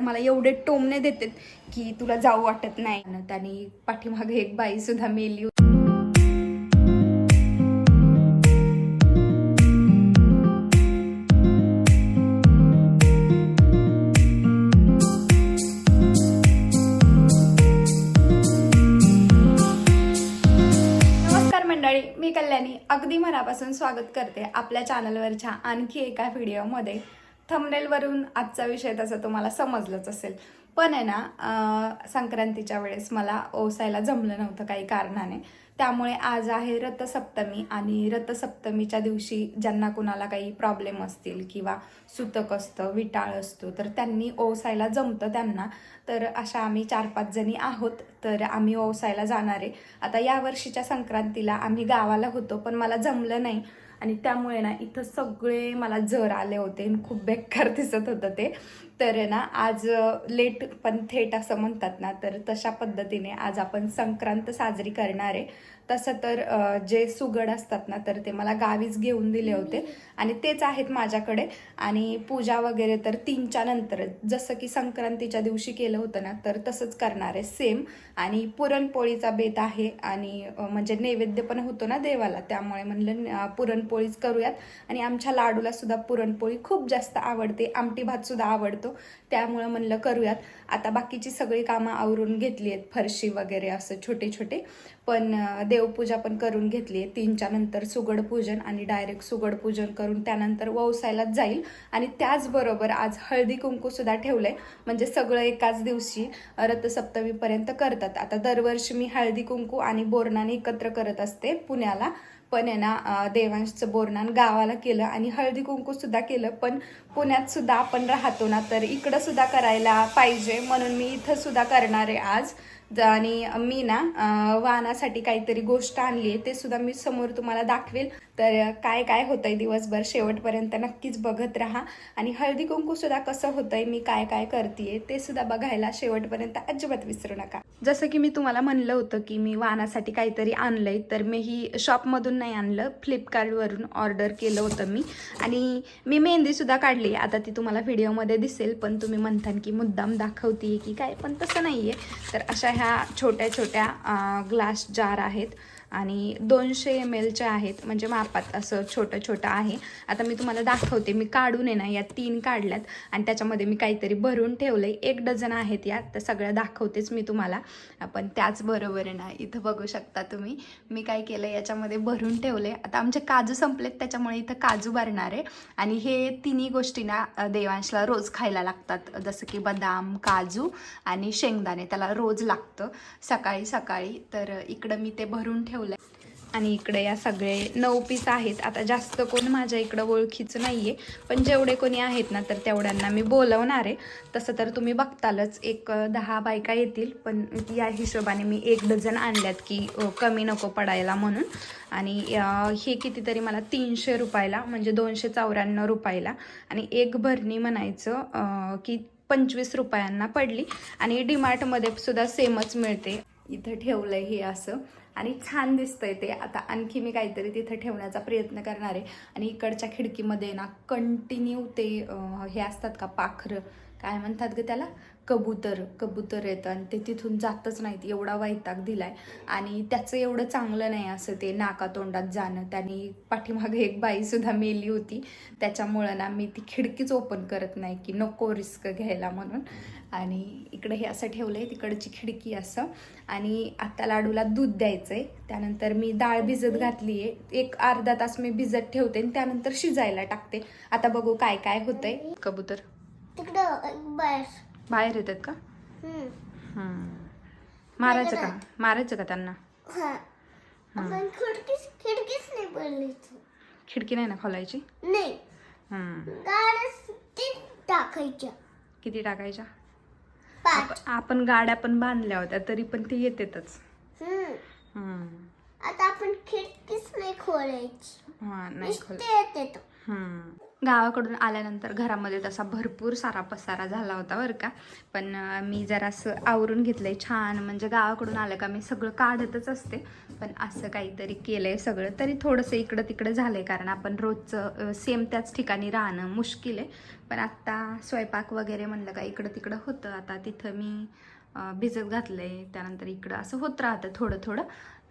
मला एवढे टोमणे देतात की तुला जाऊ वाटत नाही. आणि पाठीमागे एक बाई सुद्धा मेली. मंडळी, मी कल्याणी अगदी मनापासून स्वागत करते आपल्या चॅनलवरच्या आणखी एका व्हिडिओमध्ये. थंबनेलवरून आजचा विषय तसा तुम्हाला समजलंच असेल, पण आहे ना संक्रांतीच्या वेळेस मला ओसायला जमलं नव्हतं काही कारणाने. त्यामुळे आज आहे रथसप्तमी आणि रथसप्तमीच्या दिवशी ज्यांना कुणाला काही प्रॉब्लेम असतील किंवा सुतक असतं, विटाळ असतो, तर त्यांनी ओसायला जमतं त्यांना. तर अशा आम्ही 4-5 जणी आहोत, तर आम्ही ओसायला जाणार आहे. आता या वर्षीच्या संक्रांतीला आम्ही गावाला होतो, पण मला जमलं नाही आणि त्यामुळे ना इथं सगळे मला जर आले होते, खूप बेकार दिसत होतं ते. तर ना आज लेट पण थेट असं म्हणतात ना, तर तशा पद्धतीने आज आपण संक्रांत साजरी करणार आहे. तसं तर जे सुगड असतात ना, तर ते मला गावीच घेऊन दिले होते आणि तेच आहेत माझ्याकडे. आणि पूजा वगैरे तर 3च्या नंतर, जसं की संक्रांतीच्या दिवशी केलं होतं ना, तर तसंच करणार आहे सेम. आणि पुरणपोळीचा बेत आहे आणि म्हणजे नैवेद्य पण होतो ना देवाला, त्यामुळे म्हणलं पुरणपोळीच करूयात. आणि आमच्या लाडूला सुद्धा पुरणपोळी खूप जास्त आवडते, आमटी भात सुद्धा आवडतो, त्यामुळं म्हणलं करूयात. आता बाकीची सगळी कामं आवरून घेतली आहेत, फरशी वगैरे असं छोटे छोटे, पण देवपूजा पण करून घेतली आहे. 3च्या नंतर सुगड पूजन आणि डायरेक्ट सुगड पूजन करून त्यानंतर वौसायलाच जाईल. आणि त्याचबरोबर आज हळदी कुंकू सुद्धा ठेवलंय, म्हणजे सगळं एकाच दिवशी रथसप्तमीपर्यंत करतात. आता दरवर्षी मी हळदी कुंकू आणि बोरनाने एकत्र करत असते पुण्याला, पण आहे ना देवांशचं बोरनान गावाला केलं आणि हळदी कुंकू सुद्धा केलं. पण पुण्यात सुद्धा आपण राहतो ना, तर इकडं सुद्धा करायला पाहिजे, म्हणून मी इथं सुद्धा करणार आहे आज. आणि मी ना वाहनासाठी काहीतरी गोष्ट आणली आहे, ते सुद्धा मी समोर तुम्हाला दाखवेल. तर काय काय होतंय दिवसभर शेवटपर्यंत नक्कीच बघत राहा. आणि हळदी कुंकू सुद्धा कसं होतंय, मी काय काय करतेय ते सुद्धा बघायला शेवटपर्यंत अजिबात विसरू नका. जसं की मी तुम्हाला म्हणलं होतं की मी वाहनासाठी काहीतरी आणलंय, तर मी ही शॉपमधून नाही आणलं, फ्लिपकार्टवरून ऑर्डर केलं होतं मी. आणि मी मेहंदी सुद्धा काढली, आता ती तुम्हाला व्हिडिओमध्ये दिसेल, पण तुम्ही म्हणता की मुद्दाम दाखवते की काय, पण तसं नाही आहे. तर अशा ह्या छोट्या छोट्या ग्लास जार आहेत आणि 200 ml आहेत, म्हणजे मापात असं छोटं छोटं आहे. आता मी तुम्हाला दाखवते, मी काढून आहे ना या 3 काढल्यात आणि त्याच्यामध्ये मी काहीतरी भरून ठेवलंय. 1 डझन आहेत या, तर सगळ्या दाखवतेच मी तुम्हाला. पण त्याचबरोबर आहे ना इथं बघू शकता तुम्ही, मी काय केलं याच्यामध्ये भरून ठेवले. आता आमचे काजू संपलेत, त्याच्यामुळे इथं काजू भरणार आहे. आणि हे तिन्ही गोष्टी ना देवांशला रोज खायला लागतात, जसं की बदाम, काजू आणि शेंगदाणे, त्याला रोज लागतं सकाळी सकाळी. तर इकडं मी ते भरून ठेवलं. आणि इकडे या सगळे 9 पीस आहेत. आता जास्त कोण माझ्या इकडं ओळखीचं नाहीये, पण जेवढे कोणी आहेत ना, तर तेवढ्यांना मी बोलवणार आहे. तसं तर तुम्ही बघतालच, एक 10 बायका येतील, पण या हिशोबाने मी 1 डझन आणल्यात की कमी नको पडायला म्हणून. आणि हे कितीतरी मला 300 रुपयाला, म्हणजे 294 रुपयाला, आणि एक भरणी म्हणायचं की 25 रुपयांना पडली. आणि डीमार्टमध्ये सुद्धा सेमच मिळते. इथं ठेवलंय हे असं आणि छान दिसतंय ते. आता आणखी मी काहीतरी तिथं ठेवण्याचा प्रयत्न करणार आहे. आणि इकडच्या खिडकीमध्ये ना कंटिन्यू ते हे असतात का पाखरं, काय म्हणतात ग त्याला, कबूतर येतं आणि ते तिथून जातच नाहीत, एवढा वैताग दिलाय. आणि त्याचं एवढं चांगलं नाही असं ते नाकातोंडात जाणं. त्यांनी पाठीमागे एक बाई सुद्धा मेली होती, त्याच्यामुळं ना मी ती खिडकीच ओपन करत नाही की नको रिस्क घ्यायला म्हणून. आणि इकडे हे असं ठेवलंय, तिकडची खिडकी असं. आणि आता लाडूला दूध द्यायचंय, त्यानंतर मी डाळ भिजत घातली आहे, एक अर्धा तास मी भिजत ठेवते आणि त्यानंतर शिजायला टाकते. आता बघू काय काय होतंय. कबूतर बाहेर येतात का? मारायचं का त्यांना? खिडकी नाही ना खोलायची? नाही. किती टाकायच्या? आपण गाड्या पण बांधल्या होत्या, तरी पण ते येतातच. आता आपण खिडकीच नाही खोलायची. नाही खोलायची. गावाकडून आल्यानंतर घरामध्ये तसा भरपूर सारा पसारा झाला होता बरं का. पण मी जरासं आवरून घेतलंय छान. म्हणजे गावाकडून आलं का मी सगळं काढतच असते, पण असं काहीतरी केलंय सगळं. तरी थोडंसं इकडं तिकडं झालंय, कारण आपण रोजचं सेम त्याच ठिकाणी राहणं मुश्किल आहे. पण आत्ता स्वयंपाक वगैरे म्हणलं का इकडं तिकडं होतं. आता तिथं मी भिजत घातलंय, त्यानंतर इकडं असं होत राहतं थोडं थोडं.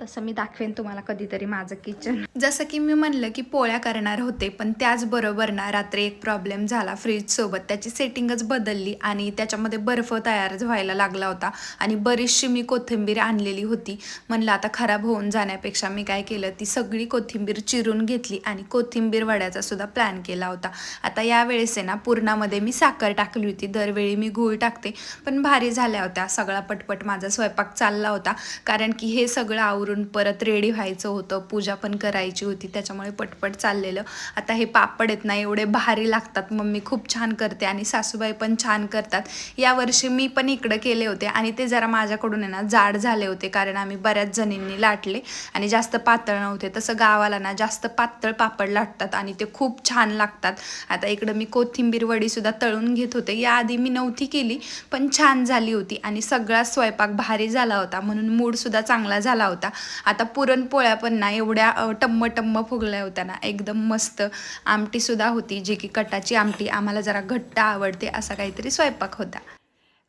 तसं मी दाखवेन तुम्हाला कधीतरी माझं किचन. जसं की मी म्हणलं की पोळ्या करणार होते, पण त्याचबरोबर ना रात्री एक प्रॉब्लेम झाला फ्रीजसोबत. त्याची सेटिंगच बदलली आणि त्याच्यामध्ये बर्फ तयार व्हायला लागला होता. आणि बरीचशी मी कोथिंबीर आणलेली होती. म्हणलं आता खराब होऊन जाण्यापेक्षा मी काय केलं, ती सगळी कोथिंबीर चिरून घेतली आणि कोथिंबीर वड्याचा सुद्धा प्लॅन केला होता. आता यावेळेस आहे ना पुरणामध्ये मी साखर टाकली होती. दरवेळी मी गूळ टाकते, पण भारी झाल्या होत्या. सगळा पटपट माझा स्वयंपाक चालला होता, कारण की हे सगळं आवरून परत रेडी व्हायचं होतं, पूजा पण करायची होती, त्याच्यामुळे पटपट चाललेलं. आता हे पापड आहेत ना एवढे भारी लागतात. मम्मी खूप छान करते आणि सासूबाई पण छान करतात. यावर्षी मी पण इकडं केले होते आणि ते जरा माझ्याकडून आहे ना जाड झाले होते, कारण आम्ही बऱ्याच जणींनी लाटले आणि जास्त पातळ नव्हते. तसं गावाला ना जास्त पातळ पापड लाटतात आणि ते खूप छान लागतात. आता इकडं मी कोथिंबीर वडी सुद्धा तळून घेत होते. याआधी मी नव्हती केली, पण छान झाली होती आणि सगळा स्वयंपाक भारी झाला होता, म्हणून मूड सुद्धा चांगला झाला होता. आता पुरणपोळ्या पण ना एवढ्या टम्म टम्म फुगल्या होत्या ना, एकदम मस्त. आमटी सुद्धा होती, जी की कटाची आमटी, आम्हाला जरा घट्ट आवडते, असा काहीतरी स्वयंपाक होता.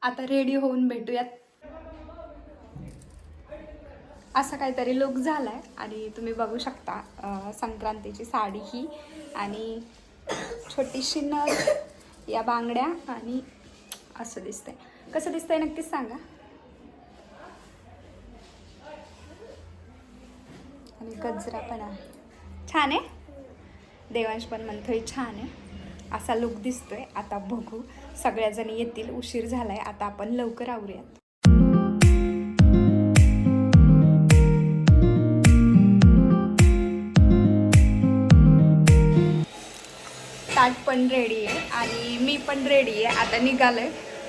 आता रेडी होऊन भेटूयात. असा काहीतरी लुक झालाय आणि तुम्ही बघू शकता संक्रांतीची साडी ही आणि छोटीशी नथ, या बांगड्या आणि असं दिसतंय. कसं दिसतंय नक्कीच सांगा. आणि गजरा पण आहे, छान आहे. देवांश पण म्हणतोय छान आहे. असा लुक दिसतोय. आता बघू, सगळ्याजणी येतील, उशीर झालाय. आता आपण लवकर आवरूयात. ताट पण रेडी आहे आणि मी पण रेडी आहे. आता निघालोय.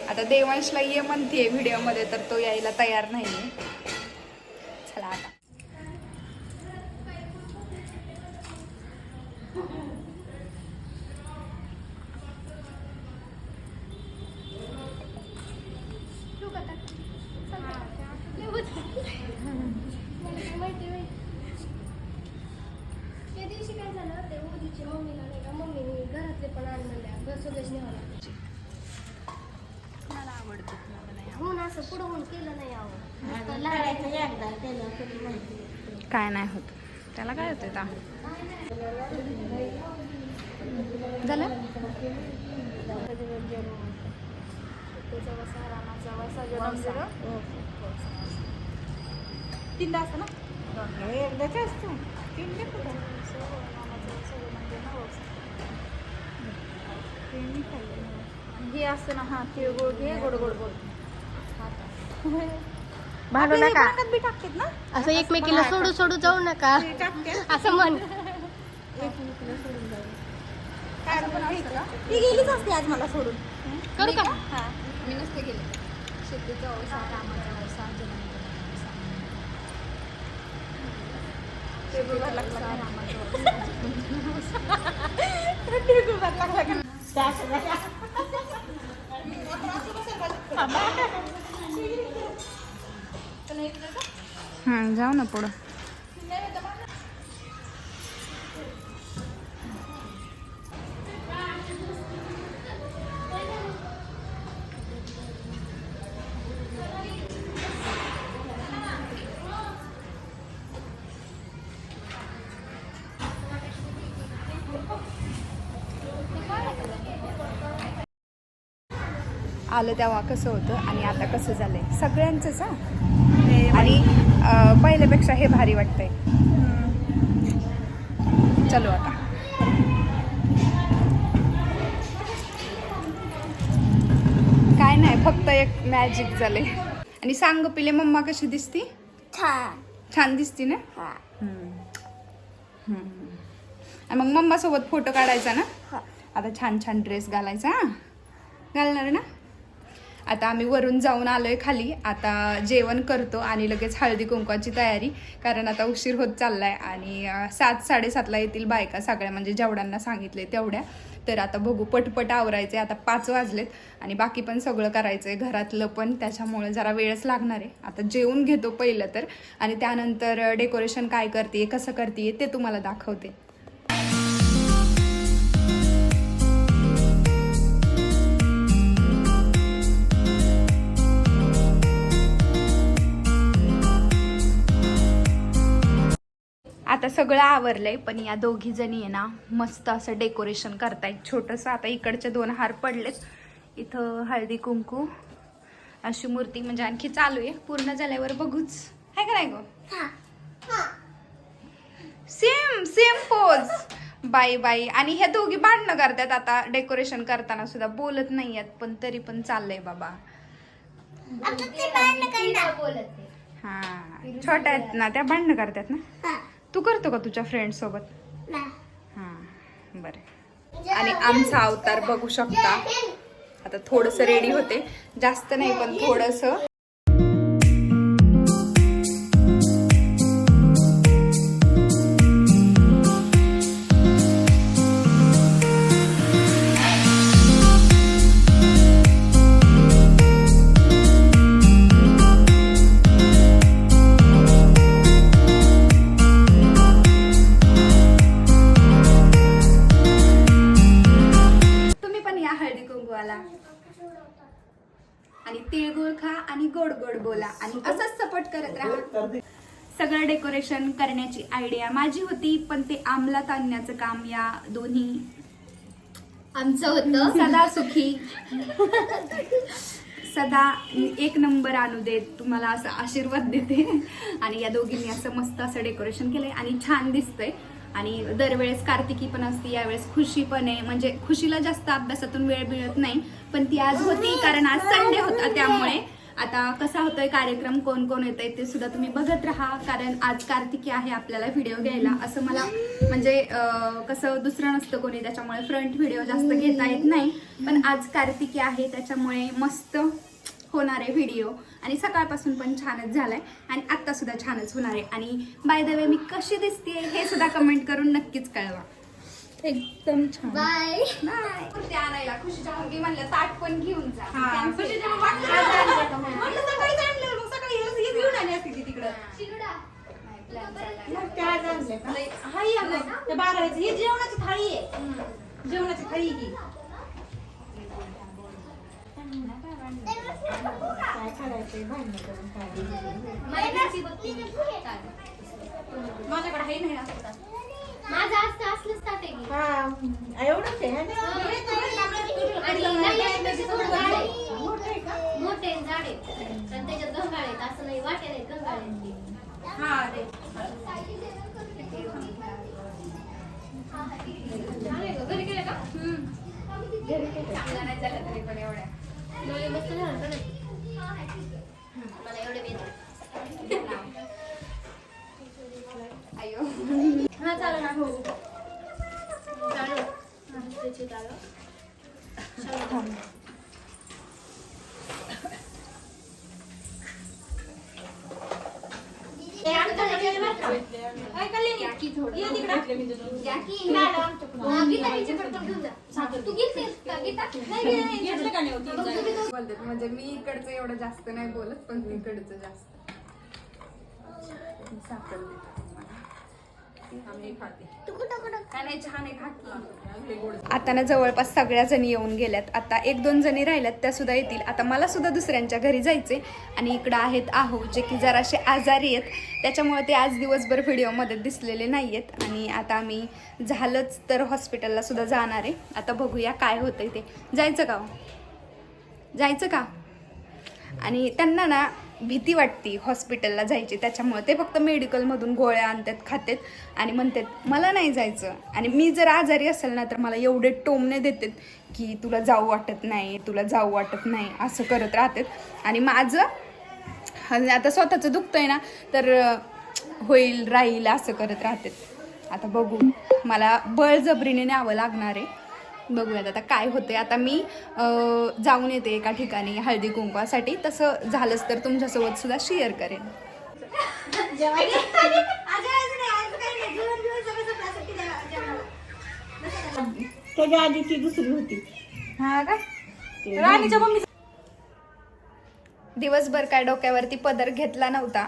आता देवांशला ये म्हणते व्हिडिओमध्ये, तर तो यायला तयार नाही आहे. चला आता काय नाही होत, त्याला काय होतं आता झालं. तीनदा असतं ना, एकदाच असतो. हे असतं ना, हा तिळगुळ घे, गोड गोड गोड भांडू नका. बी टाकतात ना असं, एकमेकीला सोडू सोडू जाऊ नका असं म्हण. एकमेकीला सोडून जाऊ. काय पण ती गेलीच असते आज मला सोडून. करू का? हा, मी नसते गेले. शेतीचा व्यवसाय, कामाचा व्यवसाय, जाऊ ना पुढं. आलं तेव्हा कसं होतं आणि आता कसं झालंय सगळ्यांचंच. आणि पहिल्यापेक्षा हे भारी वाटतंय. चलो आता काय नाही, फक्त एक मॅजिक झाले. आणि सांग पिले, मम्मा कशी दिसती? छान दिसती ना. आणि मग मम्मा सोबत फोटो काढायचा ना. आता छान छान ड्रेस घालायचा. घालणार ना. आता आम्ही वरून जाऊन आलोय खाली. आता जेवण करतो आणि लगेच हळदी कुंकवाची तयारी, कारण आता उशीर होत चाललाय आणि 7-7:30ला येतील बायका सगळ्या, म्हणजे जेवढ्यांना सांगितले तेवढ्या. तर आता बघू, पटपट आवरायचे. आता 5 वाजलेत आणि बाकी पण सगळं करायचंय, घरातलं पण, त्याच्यामुळे जरा वेळच लागणार आहे. आता जेवून घेतो पहिलं तर, आणि त्यानंतर डेकोरेशन काय करते, कसं करते ते तुम्हाला दाखवते. आता सगळं आवरलंय, पण या दोघी जणी आहे ना मस्त असं डेकोरेशन करतायत छोटंसं. आता इकडचे 2 हार पडलेत, इथं हळदी कुंकू अशी मूर्ती म्हणजे आणखी चालू आहे. पूर्ण झाल्यावर बघूच, आहे का नाही गो? Same same pose. बाई बाई. आणि ह्या दोघी भांडणं करतात आता डेकोरेशन करताना सुद्धा, बोलत नाही आहेत पण तरी पण चाललंय बाबा. हा, छोट्या आहेत ना त्या, भांडणं करतात ना. तू करतो का तुझ्या फ्रेंड सोबत? हा बरं. आणि आमचा अवतार बघू शकता. आता थोडंसं रेडी होते, जास्त नाही पण थोडंसं. आणि तिळगुळ खा आणि गोड गोड बोला आणि असंच सपोर्ट करत राहा. सगळं डेकोरेशन करण्याची आयडिया माझी होती, पण ते अंमलात आणण्याचं काम या दोन्ही आमचं होतं. सदा सुखी सदा 1 नंबर आणू देत तुम्हाला असं आशीर्वाद देते. आणि या दोघींनी असं मस्त असं डेकोरेशन केलंय आणि छान दिसतंय. आणि दरवेळेस कार्तिकी पण असते, यावेळेस खुशी पण आहे. म्हणजे खुशीला जास्त अभ्यासातून वेळ मिळत नाही, पण ती आज होती कारण आज संडे होता. त्यामुळे आता कसा होतोय कार्यक्रम, कोण कोण येतंय ते सुद्धा तुम्ही बघत राहा, कारण आज कार्तिकी आहे आपल्याला व्हिडिओ घ्यायला. असं मला म्हणजे कसं दुसरं नसतं कोणी, त्याच्यामुळे फ्रंट व्हिडिओ जास्त घेता येत नाही. पण आज कार्तिकी आहे त्याच्यामुळे मस्त होणार आहे व्हिडिओ. आणि सकाळपासून पण छानच झालाय आणि आत्ता सुद्धा छानच होणार आहे. आणि बाय द वे मी कशी दिसते हे सुद्धा कमेंट करून नक्कीच कळवा. एकदम छान. Bye bye. ते आणायला खुशीच्या मुलगी म्हणलं ताट पण घेऊन जा. जेवणाची थाळी आहे, जेवणाची थाळी ही काय करायचंय, भांडण करून माझ्याकडे आहे नाही असतात. माझं असतं असलंच ताट आहे. हा एवढंच आहे मोठे झाडे पण त्याच्यात गंगाळ आहेत, असं नाही वाटे नाही गंगाळ्यांची. हा रे घरी केलं का? चांगलं नाही झालं तरी पण एवढ्या मस्त झालं का नाही? मला एवढं बेत अयो. हा चालेल ना. हो चालेल. म्हणजे मी इकडचं एवढं जास्त नाही बोलत, पण तिकडचं जास्त. साखर आता ना जवळपास सगळ्या जणी येऊन गेल्यात. आता 1-2 जणी राहिल्यात, त्या सुद्धा येतील. आता मला सुद्धा दुसऱ्यांच्या घरी जायचे. आणि इकडं आहेत आहो, जे की जराशे आजारी आहेत, त्याच्यामुळे ते आज दिवसभर व्हिडिओमध्ये दिसलेले नाही आहेत. आणि आता आम्ही झालंच तर हॉस्पिटलला सुद्धा जाणार आहे. आता बघूया काय होतंय ते. जायचं का? जायचं का? आणि त्यांना ना भीती वाटते हॉस्पिटलला जायची, त्याच्यामुळे ते फक्त मेडिकलमधून गोळ्या आणतात, खातात आणि म्हणतात मला नाही जायचं. आणि मी जर आजारी असेल ना तर मला एवढे टोमणे देतात की तुला जाऊ वाटत नाही, तुला जाऊ वाटत नाही, असं करत राहतात. आणि माझं आता स्वतःचं दुखतंय ना तर होईल राहील असं करत राहतात. आता बघू, मला बळजबरीने न्यावं लागणार आहे. बघूयात आता काय होते. आता मी जाऊन येते एका ठिकाणी हळदी कुंकवासाठी, तसं झालंच तर तुमच्यासोबत सुद्धा शेअर करेन. त्याच्या आधी ती दुसरी होती. हा का? राणीच्या मम्मी दिवसभर काय डोक्यावरती पदर घेतला नव्हता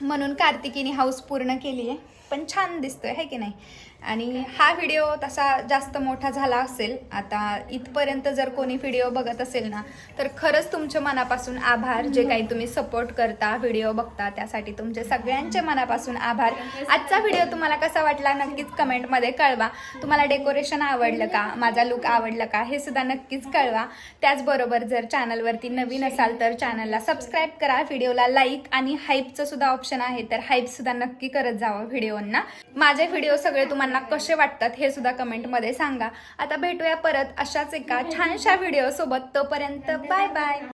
म्हणून कार्तिकीने हाऊस पूर्ण केली आहे, पण छान दिसतोय है की नाही. आणि हा व्हिडिओ तसा जास्त मोठा झाला असेल, आता इथपर्यंत जर कोणी व्हिडिओ बघत असेल ना तर खरंच तुमच्या मनापासून आभार. जे काही तुम्ही सपोर्ट करता, व्हिडिओ बघता, त्यासाठी तुमचे सगळ्यांचे मनापासून आभार. आजचा व्हिडिओ तुम्हाला कसा वाटला नक्कीच कमेंटमध्ये कळवा. तुम्हाला डेकोरेशन आवडलं का, माझा लुक आवडला का, हे सुद्धा नक्कीच कळवा. त्याचबरोबर जर चॅनलवरती नवीन असाल तर चॅनलला सबस्क्राईब करा, व्हिडिओला लाईक आणि हाईपचं सुद्धा ऑप्शन आहे तर हाईप सुद्धा नक्की करत जावं व्हिडिओंना. माझे व्हिडिओ सगळे तुम्हाला कसे वाटतात हे सुद्धा कमेंटमध्ये सांगा. आता भेटूया परत अशाच एका छानशा व्हिडिओ सोबत. तोपर्यंत बाय बाय.